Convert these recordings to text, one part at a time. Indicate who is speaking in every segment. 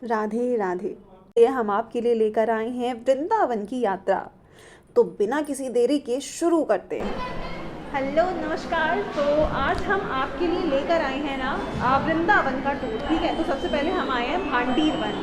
Speaker 1: राधे राधे। ये हम आपके लिए लेकर आए हैं वृंदावन की यात्रा। तो बिना किसी देरी के शुरू करते हैं। हेलो नमस्कार। तो आज हम आपके लिए लेकर आए हैं ना वृंदावन का टूर। ठीक है, तो सबसे पहले हम आए हैं भांडीर वन।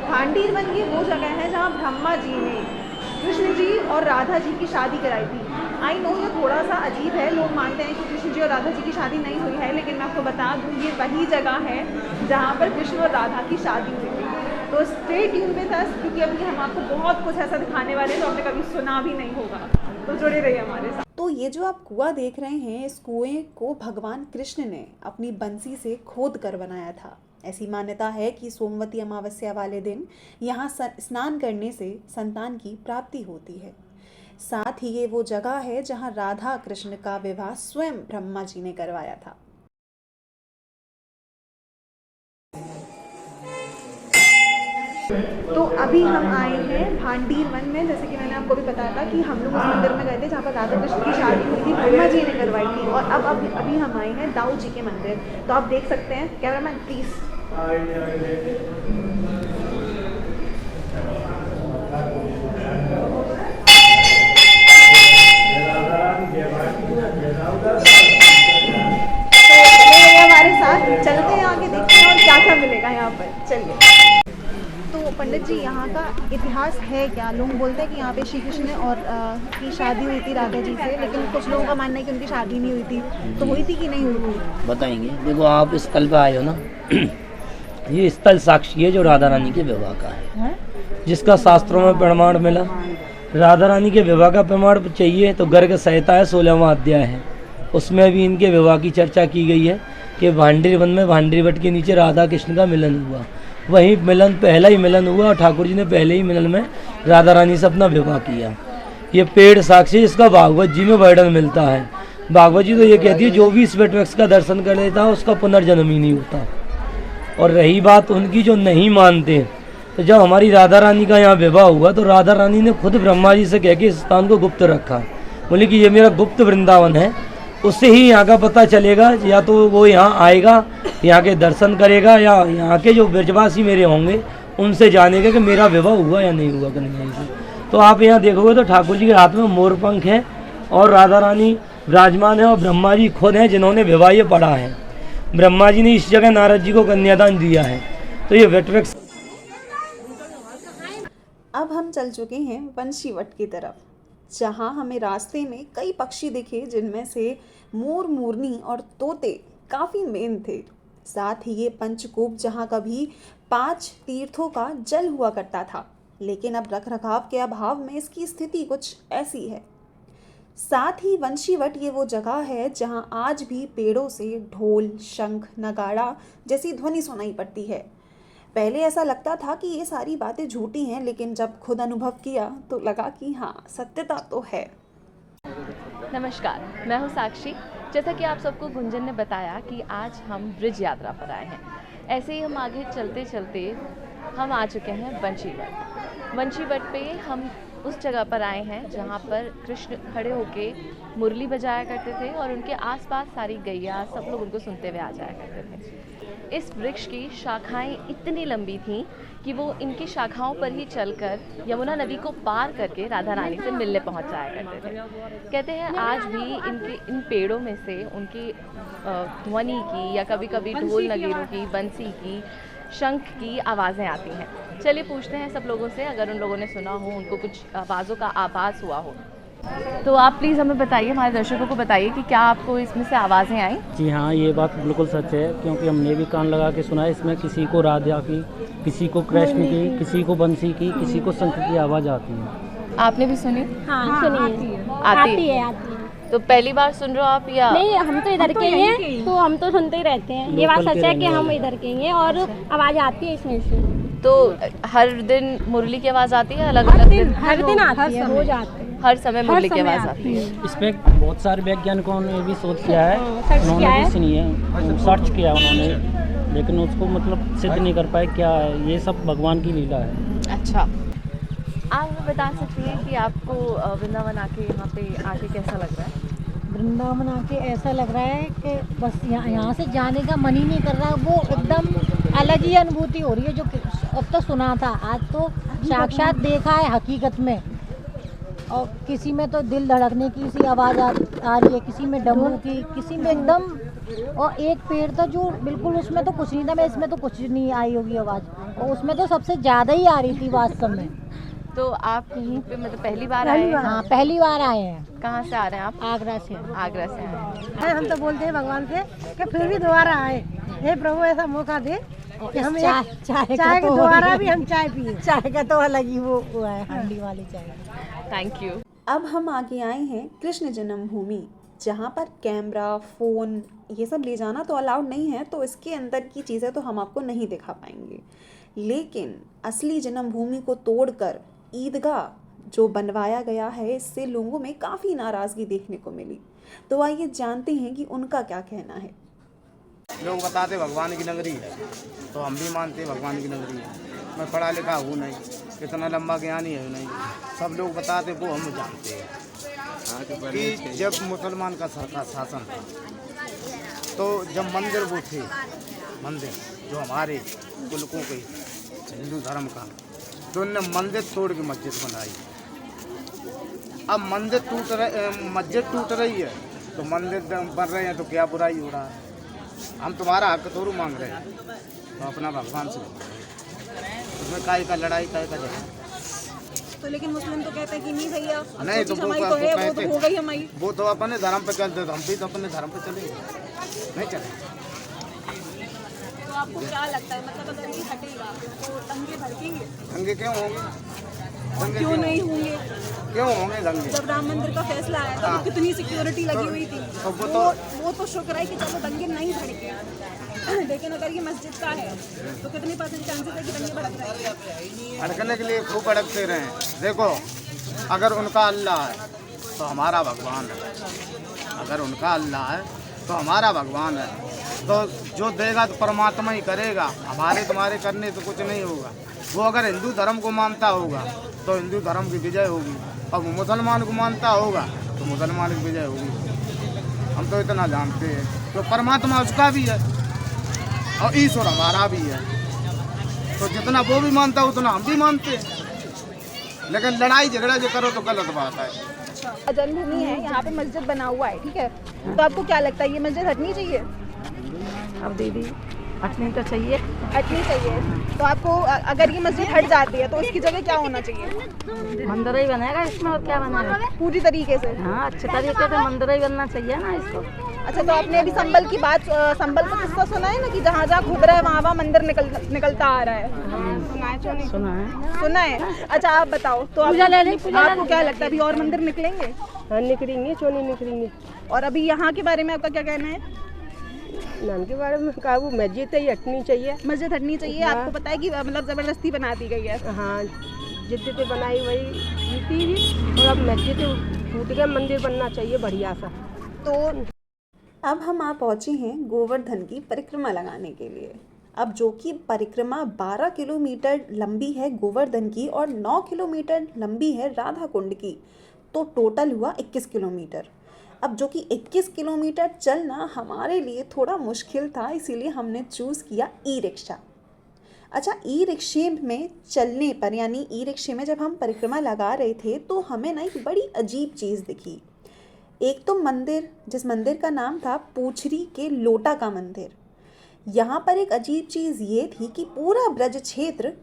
Speaker 1: भांडीर वन ये वो जगह है जहाँ ब्रह्मा जी ने कृष्ण जी और राधा जी की शादी कराई थी। आई नो ये थोड़ा सा अजीब है, लोग मानते हैं कि कृष्ण जी और राधा जी की शादी नहीं हुई है, लेकिन मैं आपको बता दूँ ये वही जगह है जहाँ पर कृष्ण और राधा की शादी हुई थी। तो स्टे ट्यून विद अस, क्योंकि अभी हम आपको बहुत कुछ ऐसा दिखाने वाले हैं जो आपने कभी सुना भी नहीं होगा। तो जुड़े रहिए हमारे साथ। तो ये जो आप कुआं देख रहे हैं, इस कुएं को भगवान कृष्ण ने अपनी बंसी से खोद कर बनाया था। ऐसी मान्यता है कि सोमवती अमावस्या वाले दिन यहाँ स्नान करने से संतान की प्राप्ति होती है। साथ ही ये वो जगह है जहाँ राधा कृष्ण का विवाह स्वयं ब्रह्मा जी ने करवाया था। तो अभी हम आए हैं भांडीर वन में। जैसे कि मैंने आपको भी बताया था कि हम लोग उस मंदिर में गए थे जहाँ पर राधा कृष्ण की शादी हुई थी, ब्रह्मा जी ने करवाई थी। और अब अभी हम आए हैं दाऊ जी के मंदिर। तो आप देख सकते हैं, कैमरामैन प्लीज। हमारे साथ चलते हैं, आगे देखते हैं और क्या क्या मिलेगा यहाँ पर। चलिए। तो पंडित जी, यहाँ का इतिहास है क्या? लोग बोलते हैं कि यहाँ पे श्री कृष्ण और की शादी हुई थी राधा जी से, लेकिन कुछ लोगों का मानना है कि उनकी शादी नहीं हुई थी। तो हुई थी कि नहीं हुई थी?
Speaker 2: बताएंगे। देखो, आप इस स्थल पे आए हो ना, ये स्थल साक्षी है जो राधा रानी के विवाह का है, जिसका शास्त्रों में प्रमाण मिला। राधा रानी के विवाह का प्रमाण चाहिए तो गर्ग संहिता है, 16वां अध्याय है, उसमें भी इनके विवाह की चर्चा की गई है कि भांडीर वन में भांडीर वट के नीचे राधा कृष्ण का मिलन हुआ। वही मिलन पहला ही मिलन हुआ और ठाकुर जी ने पहले ही मिलन में राधा रानी से अपना विवाह किया। ये पेड़ साक्षी, इसका भागवत जी में वर्णन मिलता है। भागवत जी तो ये कहती है जो भी इस वृक्ष का दर्शन कर लेता है उसका पुनर्जन्म ही नहीं होता। और रही बात उनकी जो नहीं मानते, तो जब हमारी राधा रानी का यहाँ विवाह हुआ तो राधा रानी ने खुद ब्रह्मा जी से कह के इस स्थान को गुप्त रखा। बोले कि ये मेरा गुप्त वृंदावन है, उससे ही यहाँ का पता चलेगा। या तो वो यहाँ आएगा, यहाँ के दर्शन करेगा, या यहाँ के जो ब्रजवासी मेरे होंगे उनसे जानेगा कि मेरा विवाह हुआ या नहीं हुआ कन्हैया से। तो आप यहाँ देखोगे तो ठाकुर जी के हाथ में मोर पंख है और राधा रानी विराजमान है और ब्रह्मा जी खुद हैं जिन्होंने विवाह ये पढ़ा है। ब्रह्मा जी ने इस जगह नारद जी को कन्यादान दिया है। तो ये वटवृक्ष।
Speaker 1: अब हम चल चुके हैं वंशीवट की तरफ, जहाँ हमें रास्ते में कई पक्षी दिखे, जिनमें से मोर, मोरनी और तोते काफ़ी मेन थे। साथ ही ये पंचकूप, जहाँ कभी 5 तीर्थों का जल हुआ करता था, लेकिन अब रखरखाव के अभाव में इसकी स्थिति कुछ ऐसी है। साथ ही वंशीवट ये वो जगह है जहाँ आज भी पेड़ों से ढोल, शंख, नगाड़ा जैसी ध्वनि सुनाई पड़ती है। पहले ऐसा लगता था कि ये सारी बातें झूठी हैं, लेकिन जब खुद अनुभव किया तो लगा कि हाँ, सत्यता तो है।
Speaker 3: नमस्कार, मैं हूँ साक्षी। जैसा कि आप सबको गुंजन ने बताया कि आज हम ब्रिज यात्रा पर आए हैं, ऐसे ही हम आगे चलते चलते हम आ चुके हैं वंशीवट। वंशीवट पे हम उस जगह पर आए हैं जहाँ पर कृष्ण खड़े होके मुरली बजाया करते थे और उनके आसपास सारी गैया सब लोग उनको सुनते हुए आ जाया करते थे। इस वृक्ष की शाखाएं इतनी लंबी थीं कि वो इनकी शाखाओं पर ही चलकर यमुना नदी को पार करके राधा रानी से मिलने पहुंच जाया करते थे। कहते हैं आज भी इन पेड़ों में से उनकी ध्वनि की या कभी कभी ढोल नगीरों की, बंसी की, शंख की आवाज़ें आती हैं। चलिए पूछते हैं सब लोगों से, अगर उन लोगों ने सुना हो, उनको कुछ आवाज़ों का आभास हुआ हो। तो आप प्लीज़ हमें बताइए, हमारे दर्शकों को बताइए कि क्या आपको इसमें से आवाज़ें आई?
Speaker 4: जी हाँ, ये बात बिल्कुल सच है, क्योंकि हमने भी कान लगा के सुना है। इसमें किसी को राधा की, किसी को कृष्ण की, किसी को बंसी की, किसी को शंख की आवाज़ आती है।
Speaker 3: आपने भी सुनी?
Speaker 5: हाँ, सुनी है।
Speaker 3: आती है। तो पहली बार सुन रहे हो आप या?
Speaker 5: नहीं, हम तो इधर के ही हैं, तो हम तो सुनते ही रहते हैं। ये बात सच है कि हम इधर के ही हैं और आवाज़ आती है इसमें से।
Speaker 3: तो हर दिन मुरली की आवाज़ आती है? अलग अलग दिन?
Speaker 5: हर दिन आती है, रोज आती है।
Speaker 3: हर समय मुरली की आवाज़ आती है।
Speaker 4: इस पर बहुत सारे वैज्ञानिकों ने भी शोध किया है, उन्होंने भी सुनी है, सर्च किया उन्होंने, लेकिन उसको मतलब सिद्ध नहीं कर पाए क्या है। ये सब भगवान की लीला है।
Speaker 3: अच्छा, आप हमें बता सकती हैं कि आपको वृंदावन आके यहाँ पे आके कैसा लग रहा है?
Speaker 6: वृंदावन आके ऐसा लग रहा है कि बस यहाँ से जाने का मन ही नहीं कर रहा। वो एकदम अलग ही अनुभूति हो रही है जो अब तो सुना था, आज तो साक्षात देखा है हकीकत में। और किसी में तो दिल धड़कने की सी आवाज़ आ रही है, किसी में डमरू की, किसी में एकदम। और एक पेड़ था जो बिल्कुल, उसमें तो कुछ नहीं था, मैं इसमें तो कुछ नहीं आई होगी आवाज़, और उसमें तो सबसे ज़्यादा ही आ रही थी वास्तव में।
Speaker 3: तो आप यहीं पे मतलब पहली बार आए हैं?
Speaker 6: हाँ, पहली बार आए हैं।
Speaker 3: कहाँ से आ रहे हैं आप?
Speaker 6: आगरा से।
Speaker 3: आगरा से आए हैं।
Speaker 6: हम तो बोलते हैं भगवान से कि फिर भी दोबारा आए, हे प्रभु ऐसा मौका दे कि हम चाय का दोबारा भी हम चाय पिए। चाय का तो अलग ही वो है, हंडी वाली चाय।
Speaker 3: Thank you.
Speaker 1: अब हम आगे आए हैं कृष्ण जन्मभूमि, जहाँ पर कैमरा, फ़ोन ये सब ले जाना तो अलाउड नहीं है, तो इसके अंदर की चीज़ें तो हम आपको नहीं दिखा पाएंगे। लेकिन असली जन्मभूमि को तोड़कर ईदगाह जो बनवाया गया है, इससे लोगों में काफ़ी नाराज़गी देखने को मिली। तो आइए जानते हैं कि उनका क्या कहना है।
Speaker 7: लोग बताते भगवान की नगरी है, तो हम भी मानते भगवान की नगरी है। मैं पढ़ा लिखा हूँ नहीं, इतना लंबा ज्ञानी है नहीं, सब लोग बताते वो हम जानते हैं कि जब मुसलमान का शासन था, तो जब मंदिर वो थे, मंदिर जो हमारे कुलकों के हिंदू धर्म का, तो उन्होंने मंदिर तोड़ के मस्जिद बनाई। अब मस्जिद टूट रही है, तो मंदिर बन रहे हैं, तो क्या बुराई हो रहा है? हम तुम्हारा हक थोड़ा मांग रहे हैं, तो अपना भगवान से उसमें काय का लड़ाई, काय का झगड़ा।
Speaker 1: तो लेकिन मुस्लिम तो कहते हैं कि नहीं भैया,
Speaker 7: नहीं तो वो
Speaker 1: तो हो गई हमारी।
Speaker 7: वो तो अपने धर्म पे चलते, तो हम भी तो अपने धर्म पे चलेंगे, नहीं चले।
Speaker 1: तो आपको क्या लगता है, मतलब अगर ये हटेगा तो दंगे भड़केंगे?
Speaker 7: दंगे क्यों होंगे? दंगे
Speaker 1: क्यों नहीं होंगे?
Speaker 7: क्यों होंगे दंगे?
Speaker 1: जब राम मंदिर का फैसला आया था, तो कितनी सिक्योरिटी लगी हुई थी।
Speaker 7: तो
Speaker 1: वो तो शुक्र है कि चलो दंगे नहीं भड़के। लेकिन अगर ये मस्जिद का है, तो कितने % चांसेस है कि दंगे भड़क रहे हैं?
Speaker 7: भड़कने के लिए खूब भड़कते रहे। देखो, अगर उनका अल्लाह है तो हमारा भगवान है, अगर उनका अल्लाह है तो हमारा भगवान है, तो जो देगा तो परमात्मा ही करेगा, हमारे तुम्हारे करने से कुछ नहीं होगा। वो अगर हिंदू धर्म को मानता होगा तो हिंदू धर्म की विजय होगी, और वो मुसलमान को मानता होगा तो मुसलमान की विजय होगी। हम तो इतना जानते हैं, तो परमात्मा उसका भी है और ईश्वर हमारा भी है, तो जितना वो भी मानता है उतना हम भी मानते हैं। लेकिन लड़ाई झगड़ा जो करो तो गलत बात है।
Speaker 1: जन्मभूमि है, यहाँ पे मस्जिद बना हुआ है, ठीक है, तो आपको क्या लगता है ये मस्जिद हटनी चाहिए?
Speaker 8: अब दीदी हटनी तो चाहिए।
Speaker 1: हटनी चाहिए। तो आपको अगर ये मस्जिद हट जाती है तो उसकी जगह क्या होना चाहिए?
Speaker 8: मंदिर ही बनेगा इसमें, और क्या बनेगा?
Speaker 1: पूरी तरीके से?
Speaker 8: हाँ, अच्छे तरीके से मंदिर ही बनना चाहिए ना इसको।
Speaker 1: अच्छा, तो आपने अभी संबल की बात, संबल का किस्सा सुना है ना कि जहाँ जहाँ घूम रहा है वहाँ वहाँ मंदिर निकलता आ रहा है? सुना है। अच्छा, आप बताओ तो आपको क्या लगता है अभी और मंदिर निकलेंगे?
Speaker 9: हाँ, निकलेंगे, क्यों नहीं निकलेंगे।
Speaker 1: और अभी यहाँ के बारे में आपका क्या कहना है?
Speaker 9: नाम के बारे में कहा, वो मस्जिद ही हटनी चाहिए।
Speaker 1: मस्जिद हटनी चाहिए।
Speaker 9: हाँ।
Speaker 1: आपको पता है कि मतलब जबरदस्ती बना दी गई है?
Speaker 9: हाँ, जिद्दतें बनाई वही थी, और अब मस्जिद टूट गया, मंदिर बनना चाहिए बढ़िया सा।
Speaker 1: तो अब हम पहुँचे हैं गोवर्धन की परिक्रमा लगाने के लिए। अब जो कि परिक्रमा 12 किलोमीटर लंबी है गोवर्धन की और 9 किलोमीटर लंबी है राधा कुंड की, तो टोटल हुआ 21 किलोमीटर। अब जो कि 21 किलोमीटर चलना हमारे लिए थोड़ा मुश्किल था, इसीलिए हमने चूज़ किया ई रिक्शा। अच्छा, ई रिक्शे में चलने पर, यानी ई रिक्शे में जब हम परिक्रमा लगा रहे थे तो हमें ना एक बड़ी अजीब चीज़ दिखी। एक तो मंदिर, जिस मंदिर का नाम था पूछरी के लोटा का मंदिर। यहाँ पर एक अजीब चीज़ ये थी कि पूरा ब्रज क्षेत्र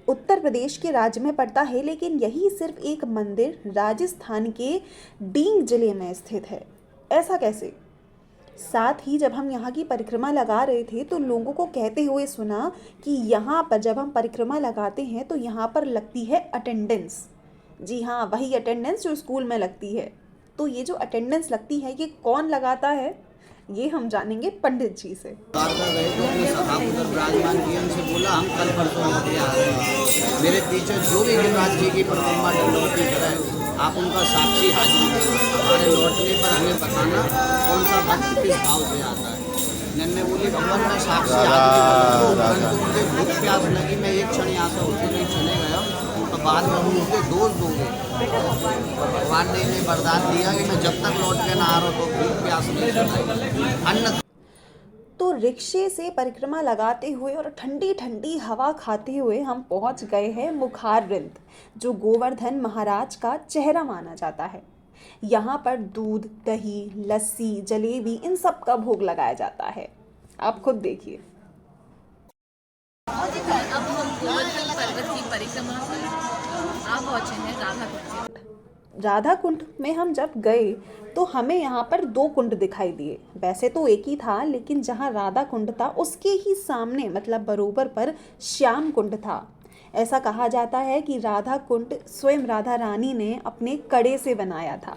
Speaker 1: उत्तर प्रदेश के राज्य में पड़ता है, लेकिन यही सिर्फ एक मंदिर राजस्थान के डींग जिले में स्थित है। ऐसा कैसे? साथ ही जब हम यहाँ की परिक्रमा लगा रहे थे तो लोगों को कहते हुए सुना कि यहाँ पर जब हम परिक्रमा लगाते हैं तो यहाँ पर लगती है अटेंडेंस। जी हाँ, वही अटेंडेंस जो स्कूल में लगती है। तो ये जो अटेंडेंस लगती है, ये कौन लगाता है, ये हम जानेंगे पंडित जी से।
Speaker 10: विराजमान किए, उनसे बोला हम कल परसों होते आ रहे हैं, मेरे पीछे जो भी गिरिराज जी की प्रतिमा दंडवती करे, आप उनका साक्षी हाजिर हमारे लौटने पर हमें बताना कौन सा भक्त किस भाव से आता है। नन्हे बोली भगवान मैं साक्षी हाजिर, मुझे भूख प्यास लगी, मैं एक क्षण यहाँ से उठे नहीं चले गया, तो बाद में मुझे दोष दोगे। भगवान ने इन्हें वरदान दिया कि मैं जब तक लौट के ना आ रहा तो भूख प्यास नहीं सुनाई। अन्न
Speaker 1: तो रिक्शे से परिक्रमा लगाते हुए और ठंडी ठंडी हवा खाते हुए हम पहुंच गए हैं मुखार वृंद, जो गोवर्धन महाराज का चेहरा माना जाता है। यहाँ पर दूध, दही, लस्सी, जलेबी इन सब का भोग लगाया जाता है। आप खुद देखिए।
Speaker 3: अब हम गोवर्धन पर्वत की परिक्रमा पर आप पहुंचे हैं राधा कुंड।
Speaker 1: राधा कुंड में हम जब गए तो हमें यहाँ पर 2 कुंड दिखाई दिए। वैसे तो एक ही था, लेकिन जहाँ राधा कुंड था उसके ही सामने मतलब बरोबर पर श्याम कुंड था। ऐसा कहा जाता है कि राधा कुंड स्वयं राधा रानी ने अपने कड़े से बनाया था।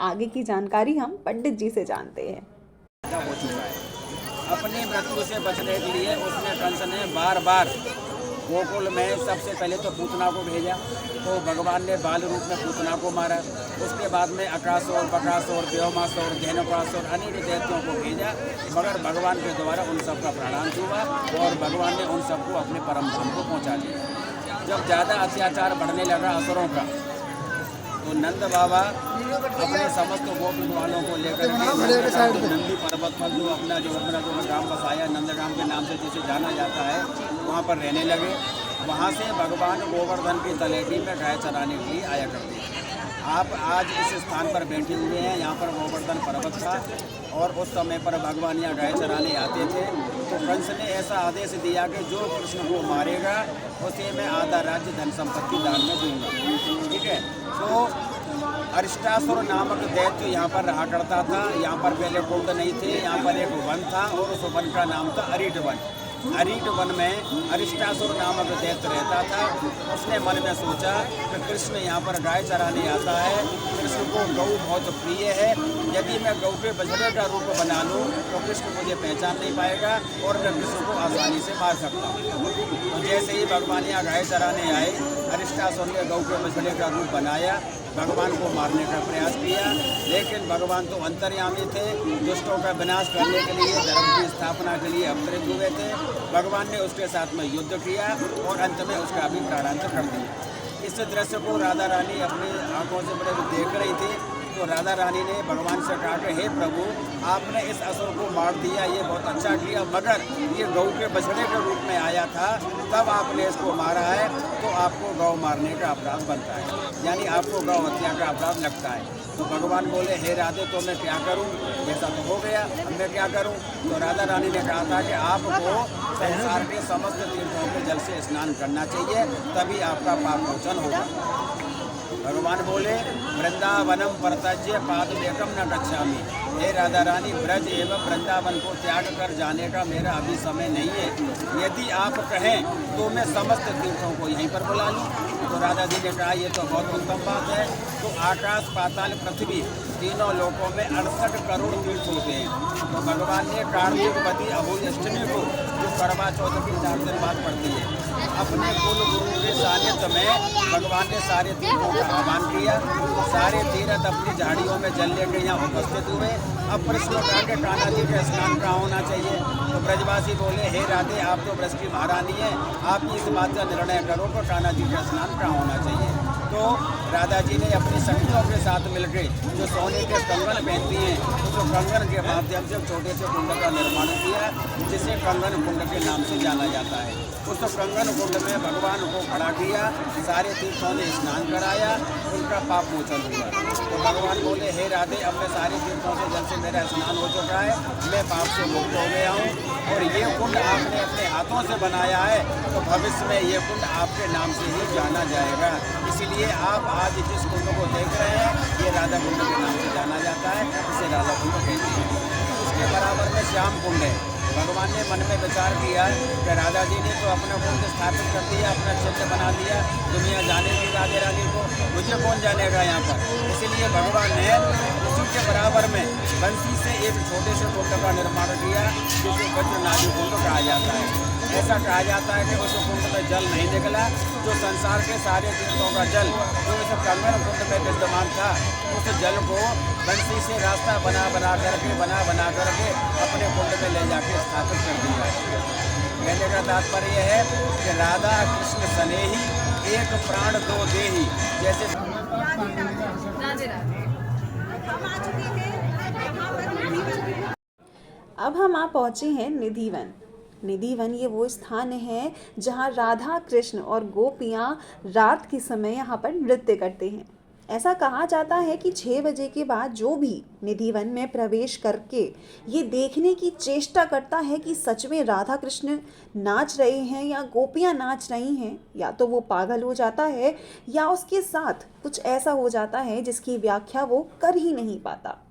Speaker 1: आगे की जानकारी हम पंडित जी से जानते हैं।
Speaker 11: हो चुका है। अपनी मृत्यु से बचने के लिए उसने कंस ने बार बार गोकुल में सबसे पहले तो पूतना को भेजा, तो भगवान ने बाल रूप में पूतना को मारा। उसके बाद में अकासुर, बकासुर, व्योमासुर, धेनुकासुर अनेक दैत्यों को भेजा, मगर भगवान के द्वारा उन सब का प्राणांत हुआ और भगवान ने उन सबको अपने परम धाम को पहुँचा दिया। जब ज़्यादा अत्याचार बढ़ने लगा असुरों का, तो नंद बाबा अपने समस्त गोप वालों को लेकर नंदी पर्वत पर जो अपना ग्राम बसाया, नंदग्राम के नाम से जिसे जाना जाता है, वहाँ पर रहने लगे। वहाँ से भगवान गोवर्धन की तलेटी में गाय चराने के लिए आया करते थे। आप आज इस स्थान पर बैठे हुए हैं, यहाँ पर गोवर्धन पर्वत था और उस समय पर भगवान यहाँ गाय चराने आते थे। तो कंस ने ऐसा आदेश दिया कि जो कृष्ण को मारेगा उसे मैं आधा राज्य धन संपत्ति दान में दूंगा। ठीक है, तो अरिष्टासुर नामक दैत्य यहाँ पर रहा करता था। यहाँ पर पहले कुंड नहीं थे, यहाँ पर एक वन था और उस वन का नाम था अरीट वन। अरीट वन में अरिष्टासुर नामक दैत्य रहता था। उसने मन में सोचा कि कृष्ण यहाँ पर गाय चराने आता है, कृष्ण को गौ बहुत प्रिय है, यदि मैं गौ के बछड़े का रूप बना लूँ तो कृष्ण मुझे पहचान नहीं पाएगा और मैं कृष्ण को आसानी से मार सकता हूँ। तो जैसे ही भगवान यहाँ गाय चराने आए, अरिष्टासुर ने गौ के बछड़े का रूप बनाया, भगवान को मारने का प्रयास किया, लेकिन भगवान तो अंतर्यामी थे, दुष्टों का विनाश करने के लिए, धर्म की स्थापना के लिए अवतरित हुए थे। भगवान ने उसके साथ में युद्ध किया और अंत में उसका भी प्राणांत कर दिया। इस दृश्य को राधा रानी अपनी आंखों से बड़े देख रही थी। तो राधा रानी ने भगवान से कहा कि हे प्रभु, आपने इस असुर को मार दिया, ये बहुत अच्छा किया, मगर ये गौ के बछड़े के रूप में आया था, तब आपने इसको मारा है, तो आपको गौ मारने का अपराध बनता है, यानी आपको गौ हत्या का अपराध लगता है। तो भगवान बोले, हे राधे, तो मैं क्या करूं? ऐसा तो हो गया, अब मैं क्या करूं? तो राधा रानी ने कहा था कि आपको संसार के समस्त तीर्थों के जल से स्नान करना चाहिए, तभी आपका पाप मोचन होगा। भगवान बोले, वृंदावनम परतज्य पादमेकम न गच्छामि। हे राधा रानी, ब्रज एवं वृंदावन को त्याग कर जाने का मेरा अभी समय नहीं है। यदि आप कहें तो मैं समस्त तीर्थों को यहीं पर बुला लूँ। तो राधा जी ने कहा, ये तो बहुत उत्तम बात है। तो आकाश, पाताल, पृथ्वी तीनों लोकों में 68 करोड़ तीर्थ होते हैं। तो भगवान ने कार्तिकवती अहोई अष्टमी को, जो करवा चौथ की 4 दिन बाद पड़ती है, अपने कुल गुरु के सानिध्य में भगवान ने सारे तीर्थों का आह्वान किया। सारे तीर्थ अपनी झाड़ियों में जल लेकर यहाँ उपस्थित हुए। अब प्रश्न उठा के कान्हा जी का स्नान कहाँ होना चाहिए? तो ब्रजवासी बोले, हे राधे, आप तो ब्रज की महारानी है, आप इस बात का निर्णय करो कि कान्हा जी का स्नान कहाँ होना चाहिए। तो राधा जी ने अपनी सखियों के साथ मिलकर जो सोने के कंगन पहनती हैं, तो कंगन के माध्यम से छोटे से कुंड का निर्माण किया, जिसे कंगन कुंड के नाम से जाना जाता है। उस कंगन कुंड में भगवान को खड़ा किया, सारे तीर्थों ने स्नान कराया, उनका पाप मोचन हुआ। तो भगवान बोले, हे राधे, अब मैं सारे तीर्थों से जल से मेरा स्नान हो चुका है, मैं पाप से मुक्त हो गया हूँ, और ये कुंड आपने अपने हाथों से बनाया है, तो भविष्य में ये कुंड आपके नाम से ही जाना जाएगा। इसलिए आप आज जिस कुंड को देख रहे हैं, ये राधा कुंड के नाम से जाना जाता है, इसे राधा कुंड कहते हैं। उसके बराबर में श्याम कुंड है। भगवान ने मन में विचार किया कि राधा जी ने तो अपना कुंड स्थापित कर दिया, अपना चित्र बना दिया, दुनिया जानेगी राधे रानी को, मुझे कौन जानेगा यहाँ पर। इसीलिए भगवान ने उसी के बराबर में बंसी से एक छोटे से कुंड का निर्माण किया, जिसे वज्रनादी कुंड कहा जाता है। ऐसा कहा जाता है कि उस कुंड में जल नहीं निकला, जो संसार के सारे तीर्थों का जल जो इस कंगन कुंड में विद्यमान था, उस जल को बंसी से रास्ता बना बना करके अपने कुंड में ले जाके स्थापित कर दिया। कहने का तात्पर्य है कि राधा कृष्ण स्नेही, एक प्राण दो देही। जैसे
Speaker 1: अब हम आप पहुँचे हैं निधिवन। निधिवन ये वो स्थान है जहाँ राधा कृष्ण और गोपियाँ रात के समय यहाँ पर नृत्य करते हैं। ऐसा कहा जाता है कि 6 बजे के बाद जो भी निधिवन में प्रवेश करके ये देखने की चेष्टा करता है कि सच में राधा कृष्ण नाच रहे हैं या गोपियाँ नाच रही हैं, या तो वो पागल हो जाता है या उसके साथ कुछ ऐसा हो जाता है जिसकी व्याख्या वो कर ही नहीं पाता।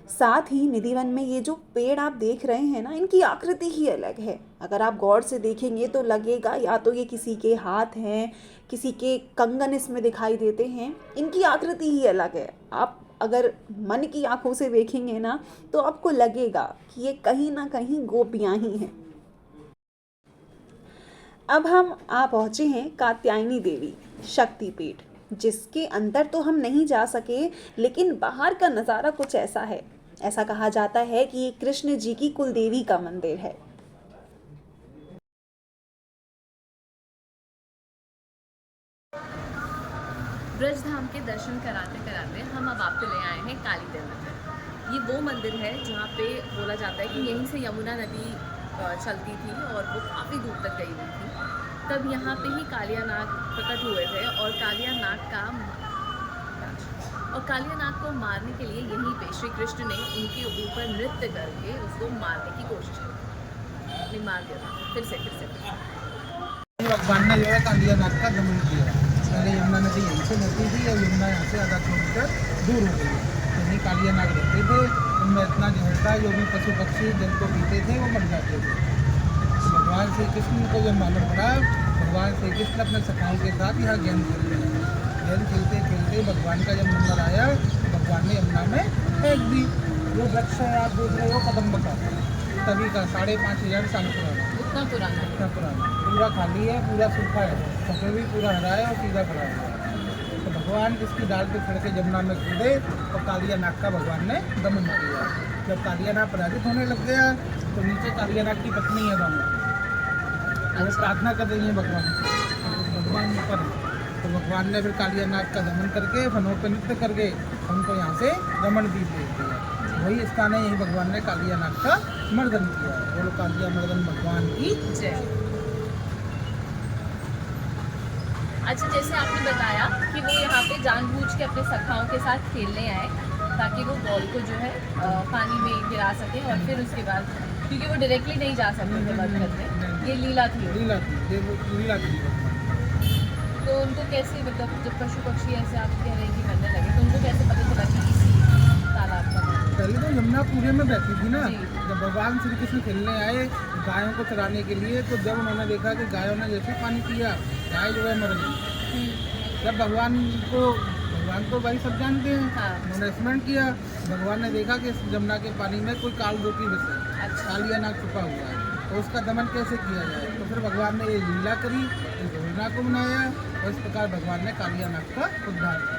Speaker 1: साथ ही निधिवन में ये जो पेड़ आप देख रहे हैं ना, इनकी आकृति ही अलग है। अगर आप गौर से देखेंगे तो लगेगा या तो ये किसी के हाथ हैं, किसी के कंगन इसमें दिखाई देते हैं, इनकी आकृति ही अलग है। आप अगर मन की आंखों से देखेंगे ना तो आपको लगेगा कि ये कहीं ना कहीं गोपियाँ ही हैं। अब हम पहुँचे हैं कात्यायनी देवी शक्तिपीठ, जिसके अंदर तो हम नहीं जा सके, लेकिन बाहर का नज़ारा कुछ ऐसा है। ऐसा कहा जाता है कि ये कृष्ण जी की कुल देवी का मंदिर है।
Speaker 3: ब्रज धाम के दर्शन कराते कराते हम अब आपको ले आए हैं काली देव मंदिर। ये वो मंदिर है जहाँ पे बोला जाता है कि यहीं से यमुना नदी चलती थी और वो काफ़ी दूर तक गई हुई थी। तब यहाँ पे ही कालिया नाग प्रकट हुए थे और कालिया नाग को मारने के लिए यहीं पे श्री कृष्ण ने उनके ऊपर नृत्य करके उसको मारने की कोशिश की। नहीं, मार दिया था। फिर से
Speaker 12: भगवान ने जो है कालिया नाग का दमन किया। पहले यमुना नदी यहीं से बहती थी और यमुना यहाँ से आधा किलोमीटर दूर हो गई। यहीं कालिया नाग रहते थे, उनमें इतना जहर था, जो भी पशु पक्षी जल को पीते थे वो मर जाते थे। तो भगवान श्री कृष्ण को जब मालूम पड़ा, भगवान श्री कृष्ण अपने सखाओं के साथ यहाँ गेंद खेलते हैं। गेंद खेलते खेलते भगवान का जब नंबर आया, भगवान ने यमुना में फेंक दी। जो वृक्ष है आप देख रहे हो कदम का, तभी का 5,500 साल पुराना, इतना पुराना, पूरा खाली है, पूरा सूखा है, सफेद भी पूरा हरा है और सीधा खड़ा है। तो भगवान इसकी डाल पे खड़ के यमुना में कूदे और कालिया नाग का भगवान ने दमन किया। जब कालिया नाग पराजित होने लग गया तो नीचे कालिया नाग की पत्नी है दोनों, वो प्रार्थना कर रही है भगवान पर। तो भगवान ने फिर कालिया नाग का दमन करके फनों पर नृत्य करके उनको यहाँ से दमन भी दे दिया। वही स्थान है, यही भगवान ने कालिया नाग का मर्दन किया है। बोलो कालिया मर्दन भगवान की जय।
Speaker 3: अच्छा, जैसे आपने बताया कि वो यहाँ पे जानबूझ के अपने सखाओं के साथ खेलने आए ताकि वो बॉल को जो है पानी में गिरा सके और फिर उसके बाद, क्योंकि वो डायरेक्टली नहीं जा सकते थे वध करने, ये लीला थी। तो उनको कैसे, मतलब जब पशु पक्षी ऐसे आप कह रहे हैं कि मरने लगे, तो उनको कैसे पता चला कि इसी तालाब का?
Speaker 12: पहले तो यमुना पूरे में बहती थी ना। जब भगवान श्री कृष्ण खेलने आए गायों को चराने के लिए, तो जब उन्होंने देखा कि गायों ने जैसे पानी पिया, गाय जो है मर गई। जब भगवान तो भाई सब जानते हैं, उन्होंने स्मरण किया। भगवान ने देखा कि यमुना के पानी में कोई काल रूपी विष है, कालिया नाग छुपा हुआ है, तो उसका दमन कैसे किया जाए। तो फिर भगवान ने ये लीला करी, इस योजना को बनाया और इस प्रकार भगवान ने कालिया नाग का उद्धार किया।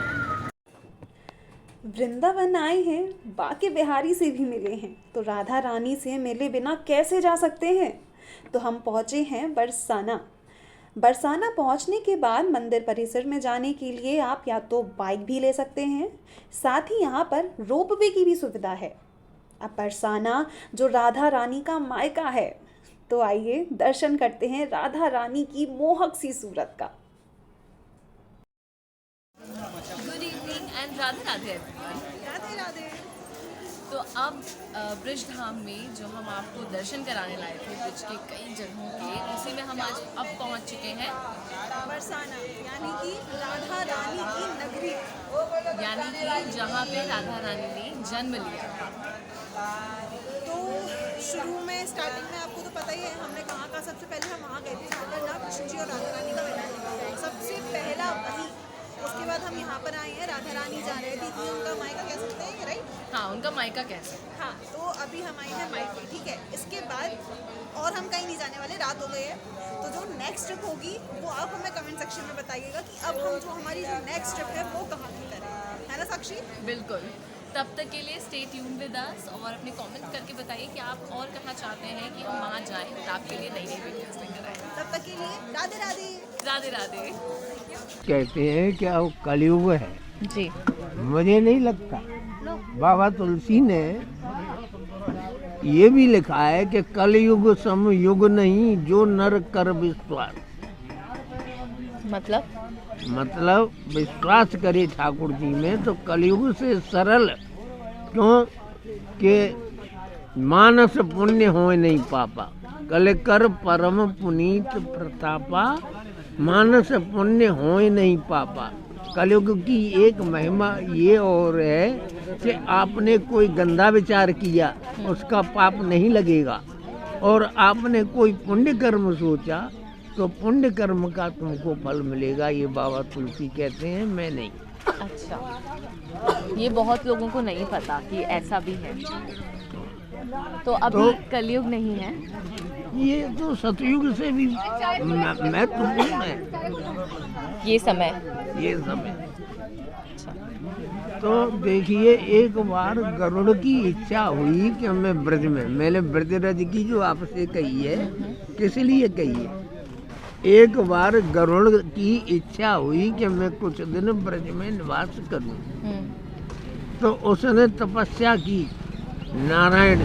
Speaker 1: वृंदावन आए हैं, बाके बिहारी से भी मिले हैं, तो राधा रानी से मिले बिना कैसे जा सकते हैं। तो हम पहुँचे हैं बरसाना। बरसाना पहुँचने के बाद मंदिर परिसर में जाने के लिए आप या तो बाइक भी ले सकते हैं, साथ ही यहाँ पर रोपवे की भी सुविधा है। अब बरसाना जो राधा रानी का मायका है, तो आइए दर्शन करते हैं राधा रानी की मोहक सी सूरत का।
Speaker 3: Good evening and Radhe Radhe everyone.
Speaker 1: Radhe Radhe.
Speaker 3: तो अब ब्रज धाम में जो हम आपको दर्शन कराने लाए थे ब्रज के कई जगहों के, उसी में हम आज अब पहुंच चुके हैं
Speaker 1: बरसाना, यानी कि राधा रानी की नगरी,
Speaker 3: यानी कि जहाँ पे राधा रानी ने जन्म लिया।
Speaker 1: तो शुरू में स्टार्टिंग में आपको तो पता ही है हमने कहाँ का, सबसे पहले हम वहाँ गए थे जहाँ पर ना कृष्ण जी और राधा रानी का मिलन हुआ, सबसे पहला वही। उसके बाद हम यहाँ पर आए हैं, राधा रानी जा रहे थे, ये उनका मायका कह सकते हैं, राइट?
Speaker 3: हाँ, उनका मायका कह सकते हैं।
Speaker 1: हाँ, तो अभी हम आए हैं मायके, ठीक है। इसके बाद और हम कहीं नहीं जाने वाले, रात हो गई है। तो जो नेक्स्ट ट्रिप होगी वो आप हमें कमेंट सेक्शन में बताइएगा कि अब हम जो हमारी जो नेक्स्ट ट्रिप है वो कहाँ की करें, है ना साक्षी?
Speaker 3: बिल्कुल। तब तक के लिए स्टे ट्यून विद अस और अपने कमेंट करके बताइए कि आप और कहाँ चाहते हैं कि हम वहाँ जाएं और आपके लिए नई नई वीडियोस लेकर आएं।
Speaker 1: तब तक के लिए राधे राधे।
Speaker 3: राधे राधे।
Speaker 13: कहते हैं कि अब कलयुग है
Speaker 3: जी,
Speaker 13: मुझे नहीं लगता। बाबा तुलसी ने ये भी लिखा है कि कलयुग सम युग नहीं जो नर कर विश्वास। मतलब विश्वास करे ठाकुर जी में तो कलयुग से सरल, क्यों कि मानस पुण्य हो नहीं पापा, कल कर परम पुनीत प्रतापा, मानस पुण्य हो नहीं पापा। कलयुग की एक महिमा ये और है कि आपने कोई गंदा विचार किया उसका पाप नहीं लगेगा, और आपने कोई पुण्य कर्म सोचा तो पुण्य कर्म का तुमको फल मिलेगा। ये बाबा तुलसी कहते हैं, मैं नहीं।
Speaker 3: अच्छा, ये बहुत लोगों को नहीं पता कि ऐसा भी है। तो अभी कलयुग नहीं है,
Speaker 13: ये तो सतयुग से भी मैं तो है
Speaker 3: ये समय।
Speaker 13: तो देखिए, एक बार गरुड़ की इच्छा हुई कि मैं ब्रज में, मैंने ब्रजराज की जो आपसे कही है किस लिए कही है, एक बार गरुड़ की इच्छा हुई कि मैं कुछ दिन ब्रज में निवास करूं, तो उसने तपस्या की, नारायण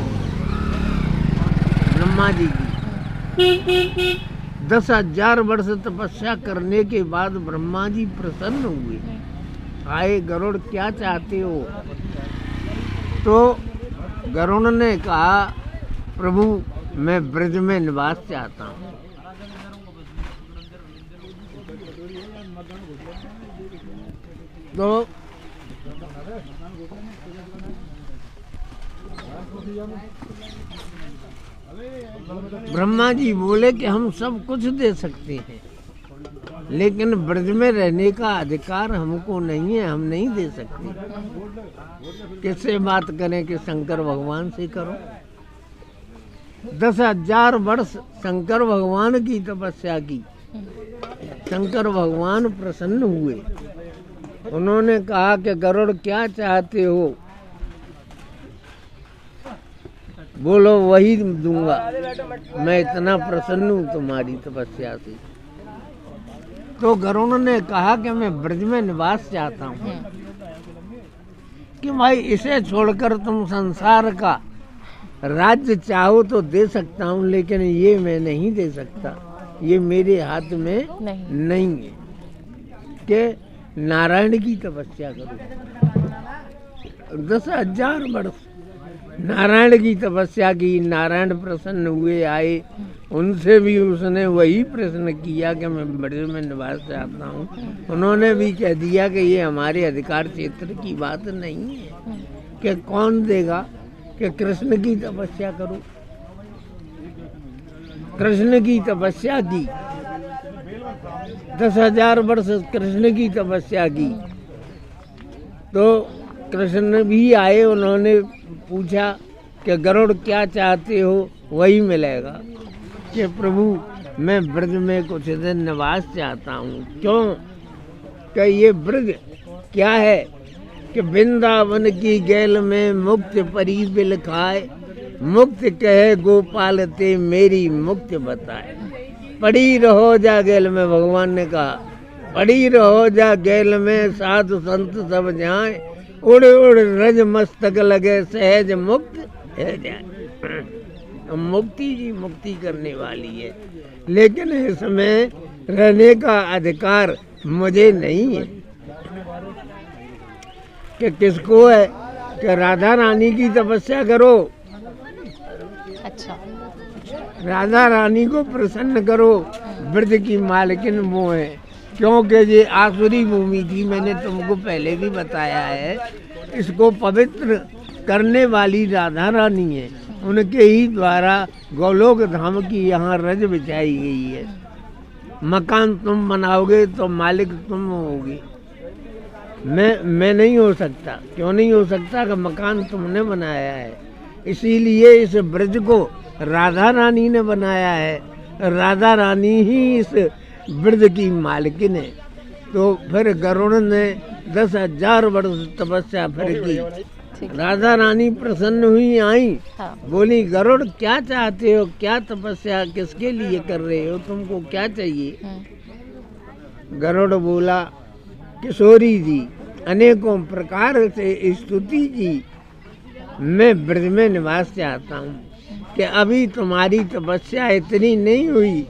Speaker 13: ब्रह्मा जी की 10,000 वर्ष तपस्या करने के बाद ब्रह्मा जी प्रसन्न हुए, आए, गरुड़ क्या चाहते हो? तो गरुड़ ने कहा, प्रभु मैं ब्रज में निवास चाहता हूँ। तो ब्रह्मा जी बोले कि हम सब कुछ दे सकते हैं, लेकिन ब्रज में रहने का अधिकार हमको नहीं है, हम नहीं दे सकते। किससे बात करें कि शंकर भगवान से करो। 10,000 वर्ष शंकर भगवान की तपस्या की, शंकर भगवान प्रसन्न हुए। उन्होंने कहा कि गरुड़ क्या चाहते हो, बोलो वही दूंगा, मैं इतना प्रसन्न हूँ तुम्हारी तपस्या से। तो गरुड़ ने कहा कि मैं ब्रज में निवास चाहता हूँ, कि भाई इसे छोड़कर तुम संसार का राज्य चाहो तो दे सकता हूँ, लेकिन ये मैं नहीं दे सकता, ये मेरे हाथ में नहीं है कि नारायण की तपस्या करो। 10,000 वर्ष नारायण की तपस्या की, नारायण प्रसन्न हुए, आए, उनसे भी उसने वही प्रश्न किया कि मैं ब्रज में निवास चाहता हूँ। उन्होंने भी कह दिया कि ये हमारे अधिकार क्षेत्र की बात नहीं है, कि कौन देगा, कि कृष्ण की तपस्या करो। कृष्ण की तपस्या की, 10,000 वर्ष कृष्ण की तपस्या की। तो कृष्ण भी आए, उन्होंने पूछा कि गरुड़ क्या चाहते हो, वही मिलेगा, कि प्रभु मैं ब्रज में कुछ दिन निवास चाहता हूँ। क्यों कि ये ब्रज क्या है कि वृंदावन की गैल में मुक्त परी बिल खाए, मुक्त कहे गोपाल ते मेरी मुक्त बताए। पड़ी रहो जा गैल में, भगवान ने कहा, पड़ी रहो जा गैल में, साधु संत सब जाए, उड़ उड़ रज मस्तक लगे, सहज मुक्त है जाए। मुक्ति जी मुक्ति करने वाली है, लेकिन इसमें रहने का अधिकार मुझे नहीं है। कि किसको है कि राधा रानी की तपस्या करो।
Speaker 3: अच्छा,
Speaker 13: राधा रानी को प्रसन्न करो, ब्रज की मालकिन वो है, क्योंकि ये आसुरी भूमि थी, मैंने तुमको पहले भी बताया है। इसको पवित्र करने वाली राधा रानी है, उनके ही द्वारा गोलोक धाम की यहाँ रज बिछाई गई है। मकान तुम बनाओगे तो मालिक तुम होगी, मैं नहीं हो सकता। क्यों नहीं हो सकता? कि मकान तुमने बनाया है, इसीलिए इस ब्रज को राधा रानी ने बनाया है, राधा रानी ही इस ब्रज की मालकिन है। तो फिर गरुड़ ने 10,000 वर्ष तपस्या फिर की, राधा रानी प्रसन्न हुई, आई, बोली गरुड़ क्या चाहते हो, क्या तपस्या किसके लिए कर रहे हो, तुमको क्या चाहिए? गरुड़ बोला, किशोरी जी अनेकों प्रकार से स्तुति की, मैं ब्रज में निवास चाहता हूँ कि अभी तुम्हारी तपस्या इतनी नहीं हुई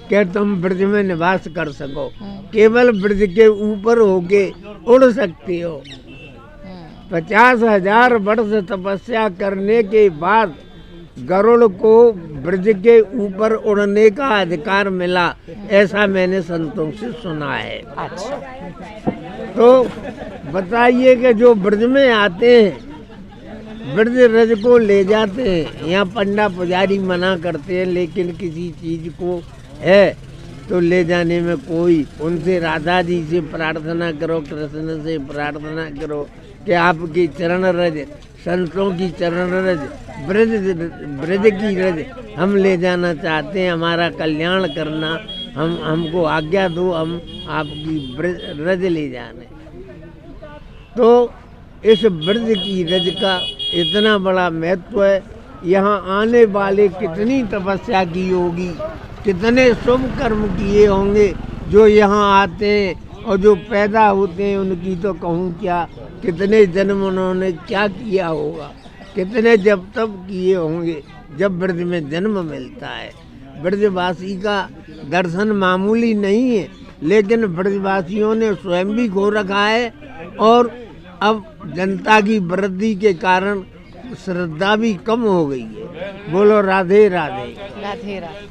Speaker 13: कि तुम ब्रज में निवास कर सको, केवल ब्रज के ऊपर होके उड़ सकती हो। 50,000 वर्ष तपस्या करने के बाद गरुड़ को ब्रज के ऊपर उड़ने का अधिकार मिला, ऐसा मैंने संतों से सुना है।
Speaker 8: अच्छा,
Speaker 13: तो बताइए कि जो ब्रज में आते हैं ब्रज रज को ले जाते हैं, यहाँ पंडा पुजारी मना करते हैं, लेकिन किसी चीज को है तो ले जाने में कोई, उनसे राधा जी से प्रार्थना करो, कृष्ण से प्रार्थना करो कि आपकी चरण रज, संतों की चरण रज, ब्रज की रज हम ले जाना चाहते हैं, हमारा कल्याण करना, हमको आज्ञा दो, हम आपकी रज ले जाने। तो इस ब्रज की रज का इतना बड़ा महत्व है। यहाँ आने वाले कितनी तपस्या की होगी, कितने शुभ कर्म किए होंगे जो यहाँ आते हैं, और जो पैदा होते हैं उनकी तो कहूँ क्या, कितने जन्म उन्होंने क्या किया होगा, कितने जब तब किए होंगे जब ब्रज में जन्म मिलता है। ब्रजवासी का दर्शन मामूली नहीं है, लेकिन ब्रजवासियों ने स्वयं भी खो रखा है, और अब जनता की वृद्धि के कारण श्रद्धा भी कम हो गई है। बोलो राधे राधे।
Speaker 3: राधे राधे।